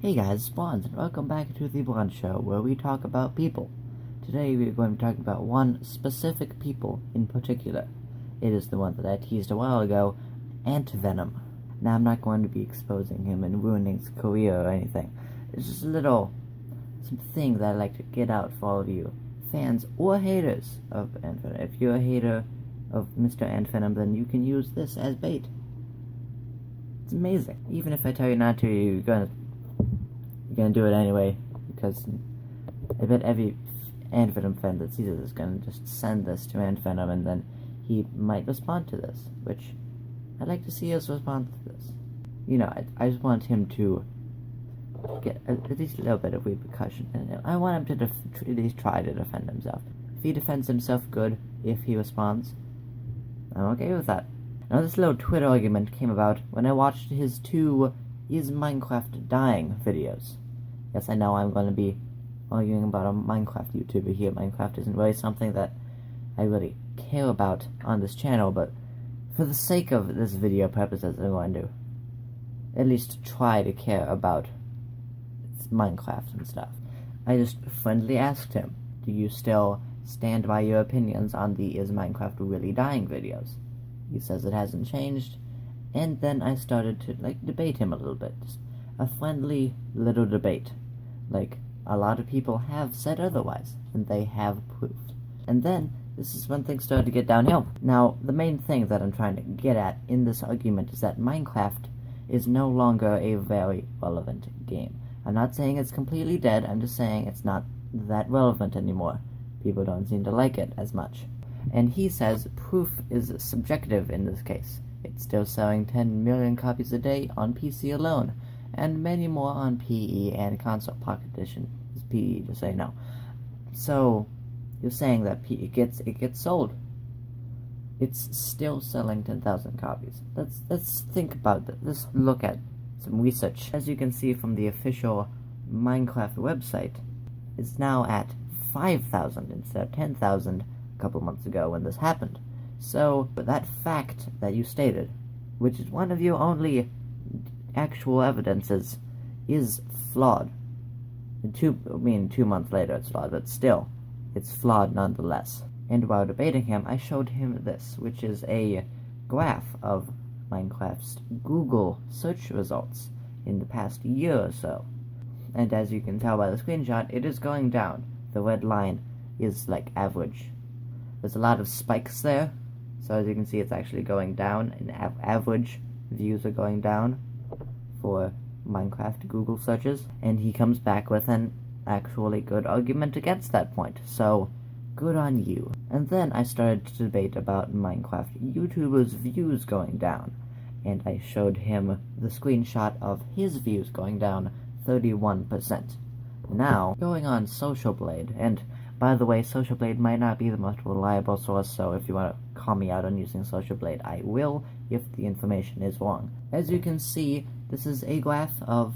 Hey guys, it's Blonde, and welcome back to The Blonde Show, where we talk about people. Today we are going to be talking about one specific people in particular. It is the one that I teased a while ago, Antvenom. Now I'm not going to be exposing him and ruining his career or anything. It's just something that I'd like to get out for all of you, fans or haters of Antvenom. If you're a hater of Mr. Antvenom, then you can use this as bait. It's amazing. Even if I tell you not to, you're gonna do it anyway, because I bet every Antvenoms fan that sees it is gonna just send this to Antvenom, and then he might respond to this, which I'd like to see us respond to this. You know, I just want him to get at least a little bit of repercussion, and I want him to at least try to defend himself. If he defends himself, good. If he responds, I'm okay with that. Now, this little Twitter argument came about when I watched his two "Is Minecraft Dying" videos. Yes, I know I'm going to be arguing about a Minecraft YouTuber here. Minecraft isn't really something that I really care about on this channel, but for the sake of this video purposes, I'm going to at least try to care about Minecraft and stuff. I just friendly asked him, do you still stand by your opinions on the "Is Minecraft Really Dying" videos? He says it hasn't changed, and then I started to, debate him a little bit. Just a friendly little debate. A lot of people have said otherwise, and they have proof. And then, this is when things started to get downhill. Now, the main thing that I'm trying to get at in this argument is that Minecraft is no longer a very relevant game. I'm not saying it's completely dead, I'm just saying it's not that relevant anymore. People don't seem to like it as much. And he says proof is subjective in this case. It's still selling 10 million copies a day on PC alone, and many more on PE and console. Pocket Edition is PE, just so you know. So, you're saying that it gets sold. It's still selling 10,000 copies. Let's think about that. Let's look at some research. As you can see from the official Minecraft website, it's now at 5,000 instead of 10,000 a couple months ago when this happened. So, that fact that you stated, which is one of your only actual evidences, is flawed. 2 months later it's flawed, but still, it's flawed nonetheless. And while debating him, I showed him this, which is a graph of Minecraft's Google search results in the past year or so. And as you can tell by the screenshot, it is going down. The red line is average. There's a lot of spikes there, so as you can see, it's actually going down, and average views are going down for Minecraft Google searches, and he comes back with an actually good argument against that point, so good on you. And then I started to debate about Minecraft YouTubers' views going down, and I showed him the screenshot of his views going down 31%. Now, going on Social Blade, and by the way, Social Blade might not be the most reliable source, so if you want to call me out on using Social Blade, I will if the information is wrong. As you can see, this is a graph of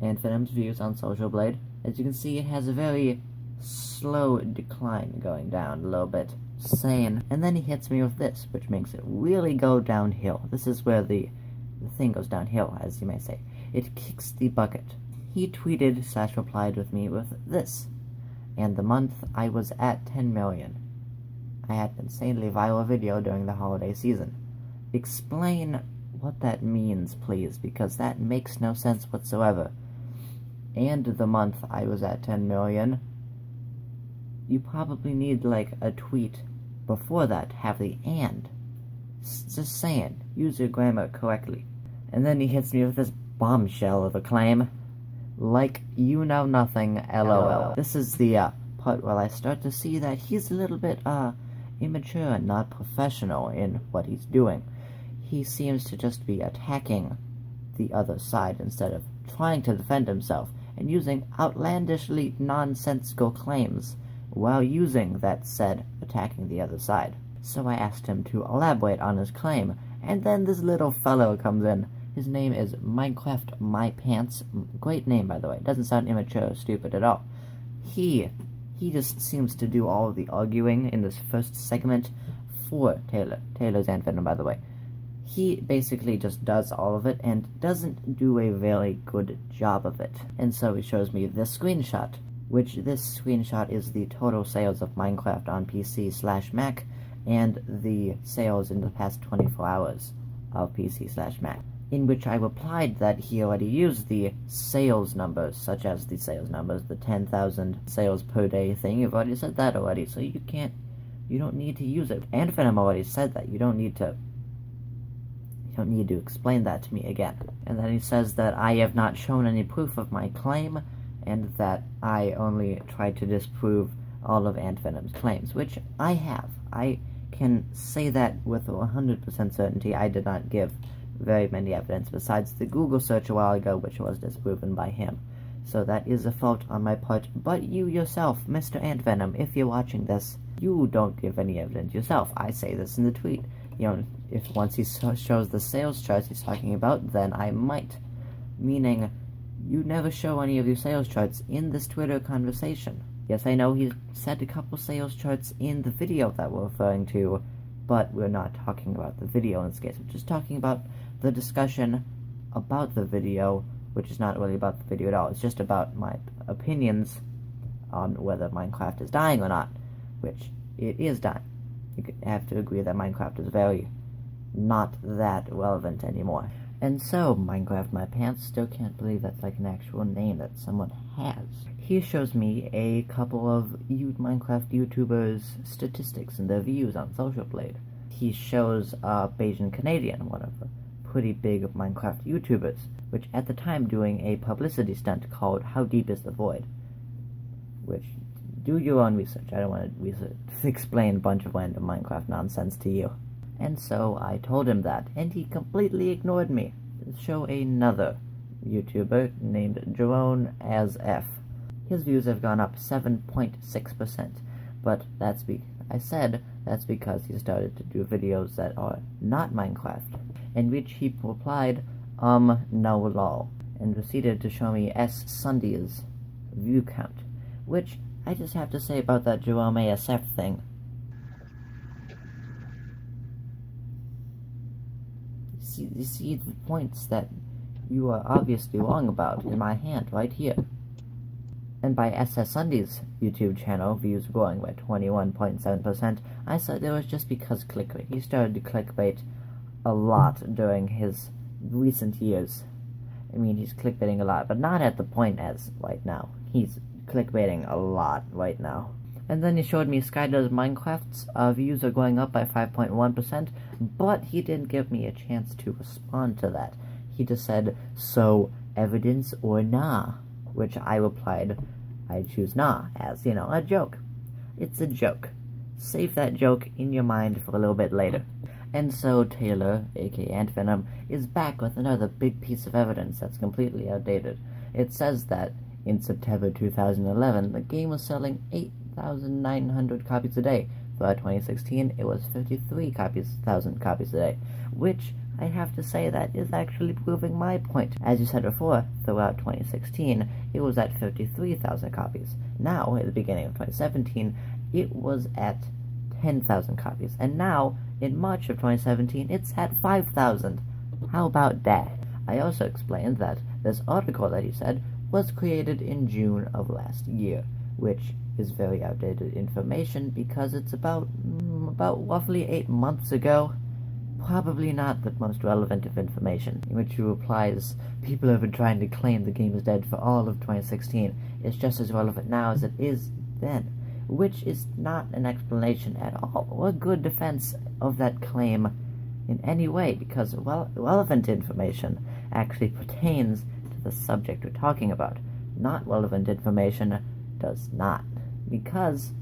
Antvenom's views on Social Blade. As you can see, it has a very slow decline going down a little bit. Sane. And then he hits me with this, which makes it really go downhill. This is where the thing goes downhill, as you may say. It kicks the bucket. He tweeted/replied with me with this. And the month I was at 10 million. I had an insanely viral video during the holiday season. Explain what that means, please, because that makes no sense whatsoever. And the month I was at 10 million, you probably need, a tweet before that, have the "and." Just saying, use your grammar correctly. And then he hits me with this bombshell of a claim. You know nothing, LOL. This is the part where I start to see that he's a little bit, immature and not professional in what he's doing. He seems to just be attacking the other side instead of trying to defend himself, and using outlandishly nonsensical claims while using that said attacking the other side. So I asked him to elaborate on his claim, and then this little fellow comes in. His name is Minecraft My Pants. Great name, by the way. Doesn't sound immature or stupid at all. He just seems to do all of the arguing in this first segment for Taylor's Antvenom, by the way. he basically just does all of it and doesn't do a very good job of it. And so he shows me this screenshot, which this screenshot is the total sales of Minecraft on PC/Mac and the sales in the past 24 hours of PC/Mac, in which I replied that he already used the sales numbers, such as the sales numbers, the 10,000 sales per day thing. You've already said that already, so you don't need to use it. Antvenoms already said that. You don't need to explain that to me again. And then he says that I have not shown any proof of my claim, and that I only tried to disprove all of Antvenoms' claims, which I have. I can say that with 100% certainty. I did not give very many evidence besides the Google search a while ago, which was disproven by him. So that is a fault on my part. But you yourself, Mr. Antvenom, if you're watching this, you don't give any evidence yourself. I say this in the tweet. If once he shows the sales charts he's talking about, then I might. Meaning, you never show any of your sales charts in this Twitter conversation. Yes, I know he said a couple sales charts in the video that we're referring to, but we're not talking about the video in this case. We're just talking about the discussion about the video, which is not really about the video at all. It's just about my opinions on whether Minecraft is dying or not, which it is dying. You have to agree that Minecraft is very not that relevant anymore. And so, Minecraft My Pants, still can't believe that's like an actual name that someone has. He shows me a couple of Minecraft YouTubers' statistics and their views on Social Blade. He shows Bayesian Canadian, one of the pretty big Minecraft YouTubers, which at the time doing a publicity stunt called How Deep is the Void? Which, do your own research. I don't want to explain a bunch of random Minecraft nonsense to you. And so I told him that, and he completely ignored me. Show another YouTuber named Jerome as F. His views have gone up 7.6%, but that's because he started to do videos that are not Minecraft, in which he replied, no lol, and proceeded to show me S. Sunday's view count, which I just have to say about that Jerome ASF thing. You see the points that you are obviously wrong about in my hand right here. And by SS Sunday's YouTube channel, views growing by 21.7%, I said it was just because clickbait. He started to clickbait a lot during his recent years. I mean, he's clickbaiting a lot, but not at the point as right now. He's clickbaiting a lot right now. And then he showed me Skydoes Minecraft's views are going up by 5.1%, but he didn't give me a chance to respond to that. He just said, so, evidence or nah? Which I replied, I choose nah, as, a joke. It's a joke. Save that joke in your mind for a little bit later. And so Taylor, aka Antvenom, is back with another big piece of evidence that's completely outdated. It says that in September 2011, the game was selling 8,900 copies a day. For 2016, it was 53,000 copies a day, which I have to say that is actually proving my point. As you said before, throughout 2016, it was at 53,000 copies. Now, at the beginning of 2017, it was at 10,000 copies. And now, in March of 2017, it's at 5,000. How about that? I also explained that this article that he said was created in June of last year, which is very outdated information because it's about roughly 8 months ago. Probably not the most relevant of information, in which he replies, people have been trying to claim the game is dead for all of 2016. It's just as relevant now as it is then, which is not an explanation at all, or a good defense of that claim in any way, because relevant information actually pertains to the subject we're talking about. Not relevant information does not, because,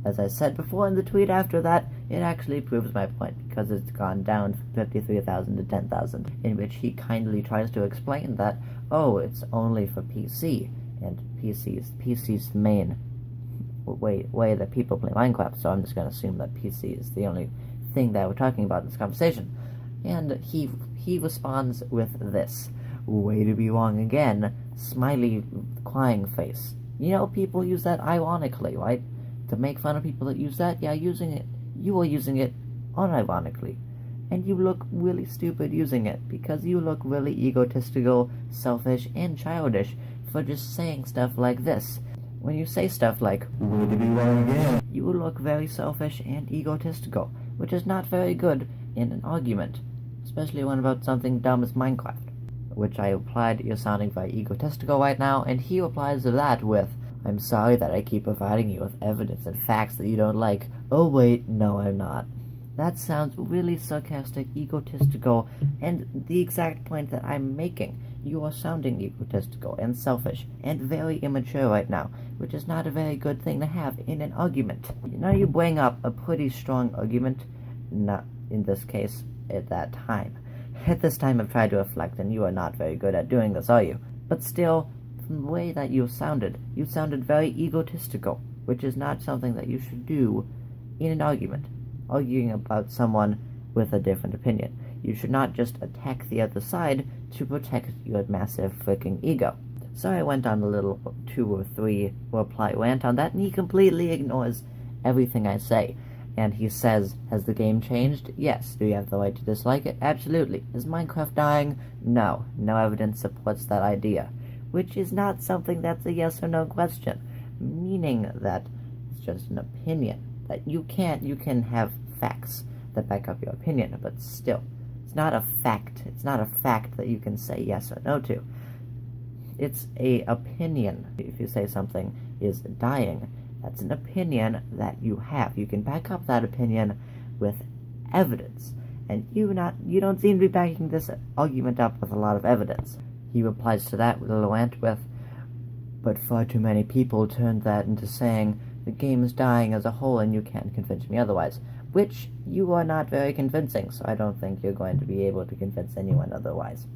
as I said before in the tweet after that, it actually proves my point, because it's gone down from 53,000 to 10,000, in which he kindly tries to explain that, oh, it's only for PC, and PC's the main way that people play Minecraft, so I'm just going to assume that PC is the only thing that we're talking about in this conversation. And he responds with this, way to be wrong again, smiley crying face. People use that ironically, right? To make fun of people that use that, yeah, you are using it unironically. and you look really stupid using it, because you look really egotistical, selfish, and childish for just saying stuff like this. When you say stuff like, "What did you want again?" you look very selfish and egotistical, which is not very good in an argument, especially when about something dumb as Minecraft. Which I replied, "You're sounding very egotistical right now," and he replies to that with, "I'm sorry that I keep providing you with evidence and facts that you don't like. Oh wait, no I'm not." That sounds really sarcastic, egotistical, and the exact point that I'm making. You are sounding egotistical and selfish and very immature right now, which is not a very good thing to have in an argument. Now you bring up a pretty strong argument, not in this case, at that time. At this time I've tried to reflect, and you are not very good at doing this, are you? But still, from the way that you sounded very egotistical, which is not something that you should do in an argument. Arguing about someone with a different opinion. You should not just attack the other side to protect your massive freaking ego. So I went on a little 2 or 3 reply rant on that, and he completely ignores everything I say. And he says, "Has the game changed? Yes. Do you have the right to dislike it? Absolutely. Is Minecraft dying? No. No evidence supports that idea." Which is not something that's a yes or no question, meaning that it's just an opinion. That you can have facts that back up your opinion, but still, it's not a fact. It's not a fact that you can say yes or no to. It's a opinion. If you say something is dying, that's an opinion that you have. You can back up that opinion with evidence, and you don't seem to be backing this argument up with a lot of evidence. He replies to that with a rant with, "But far too many people turned that into saying the game is dying as a whole, and you can't convince me otherwise," which you are not very convincing, so I don't think you're going to be able to convince anyone otherwise.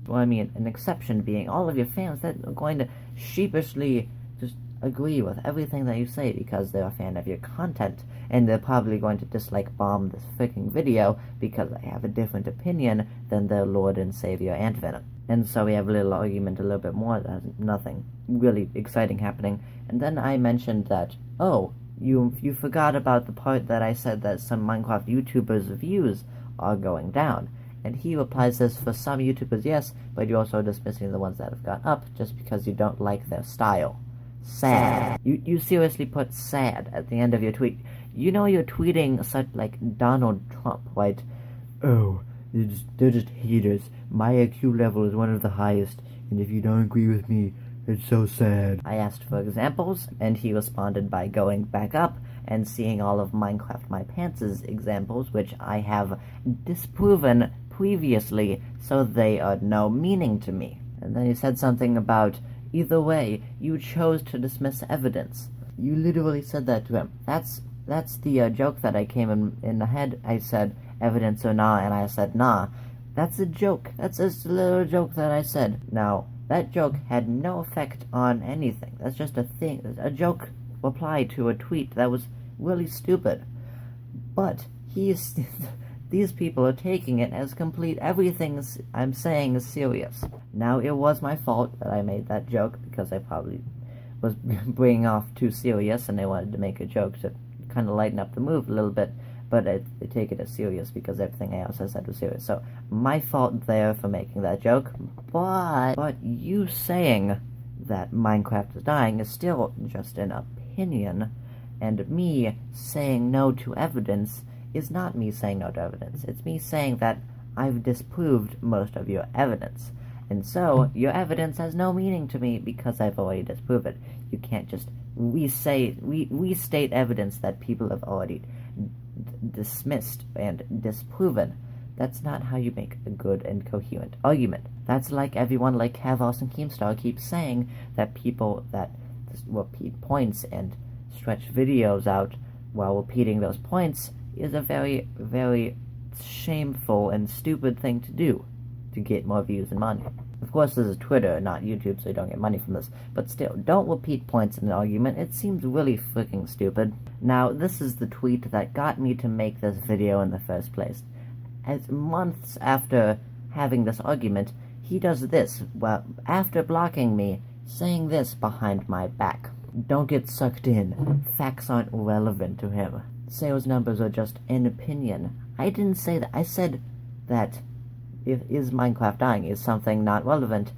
Well, I mean, an exception being all of your fans that are going to sheepishly just agree with everything that you say because they're a fan of your content, and they're probably going to dislike bomb this freaking video because I have a different opinion than their Lord and Savior Antvenoms. And so we have a little argument, a little bit more, that has nothing really exciting happening, and then I mentioned that, "Oh, you forgot about the part that I said that some Minecraft YouTubers' views are going down." And he replies this, "For some YouTubers, yes, but you're also dismissing the ones that have gone up just because you don't like their style." Sad. You seriously put "sad" at the end of your tweet. You know you're tweeting such like Donald Trump, right? "Oh, they're just haters. My IQ level is one of the highest, and if you don't agree with me, it's so sad." I asked for examples, and he responded by going back up and seeing all of Minecraft My Pants' examples, which I have disproven previously, so they are no meaning to me. And then he said something about, "Either way, you chose to dismiss evidence." You literally said that to him. That's the joke that I came in the head. I said, "Evidence or nah," and I said, "Nah." That's a joke. That's just a little joke that I said. Now, that joke had no effect on anything. That's just a thing. A joke replied to a tweet that was really stupid. But these people are taking it as complete. Everything I'm saying is serious. Now, it was my fault that I made that joke, because I probably was bringing off too serious, and I wanted to make a joke to kind of lighten up the mood a little bit, but I take it as serious because everything I also said was serious. So, my fault there for making that joke, but you saying that Minecraft is dying is still just an opinion, and me saying no to evidence is not me saying no to evidence. It's me saying that I've disproved most of your evidence. And so, your evidence has no meaning to me because I've already disproved it. You can't just restate evidence that people have already dismissed and disproven. That's not how you make a good and coherent argument. That's like everyone like Kavos and Keemstar keeps saying that people that repeat points and stretch videos out while repeating those points is a very, very shameful and stupid thing to do to get more views and money. Of course, this is Twitter, not YouTube, so you don't get money from this. But still, don't repeat points in an argument. It seems really freaking stupid. Now, this is the tweet that got me to make this video in the first place. As months after having this argument, he does this, well, after blocking me, saying this behind my back. Don't get sucked in. Facts aren't relevant to him. Sales numbers are just an opinion. I didn't say that. I said that if is Minecraft dying is something not relevant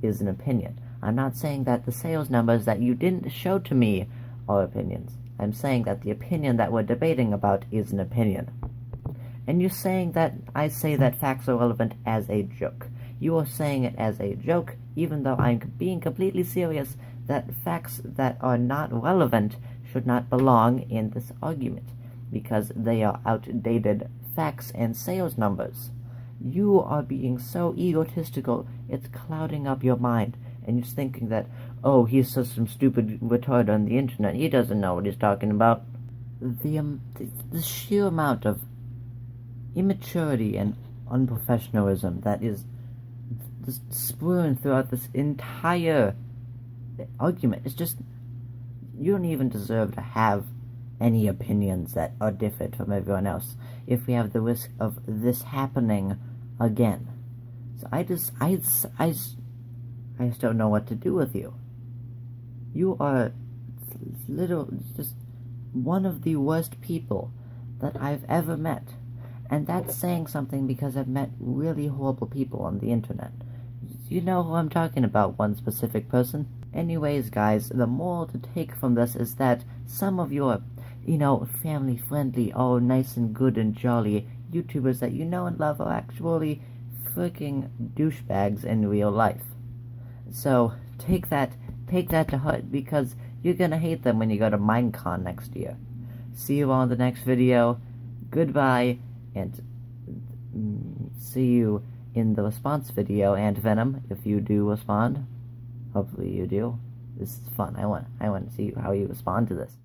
is an opinion. I'm not saying that the sales numbers that you didn't show to me are opinions. I'm saying that the opinion that we're debating about is an opinion. And you're saying that I say that facts are relevant as a joke. You are saying it as a joke, even though I'm being completely serious that facts that are not relevant should not belong in this argument, because they are outdated facts and sales numbers. You are being so egotistical, it's clouding up your mind, and you're thinking that, oh, he's just some stupid retard on the internet, he doesn't know what he's talking about. The sheer amount of immaturity and unprofessionalism that is spewing throughout this entire argument is just, you don't even deserve to have any opinions that are different from everyone else if we have the risk of this happening again. So I just don't know what to do with you. You are just one of the worst people that I've ever met. And that's saying something, because I've met really horrible people on the internet. You know who I'm talking about, one specific person? Anyways, guys, the moral to take from this is that some of your, family-friendly, all nice and good and jolly YouTubers that you know and love are actually freaking douchebags in real life. So, take that to heart, because you're gonna hate them when you go to Minecon next year. See you all in the next video. Goodbye, and see you in the response video, Antvenom, if you do respond. Hopefully you do. This is fun. I want to see how you respond to this.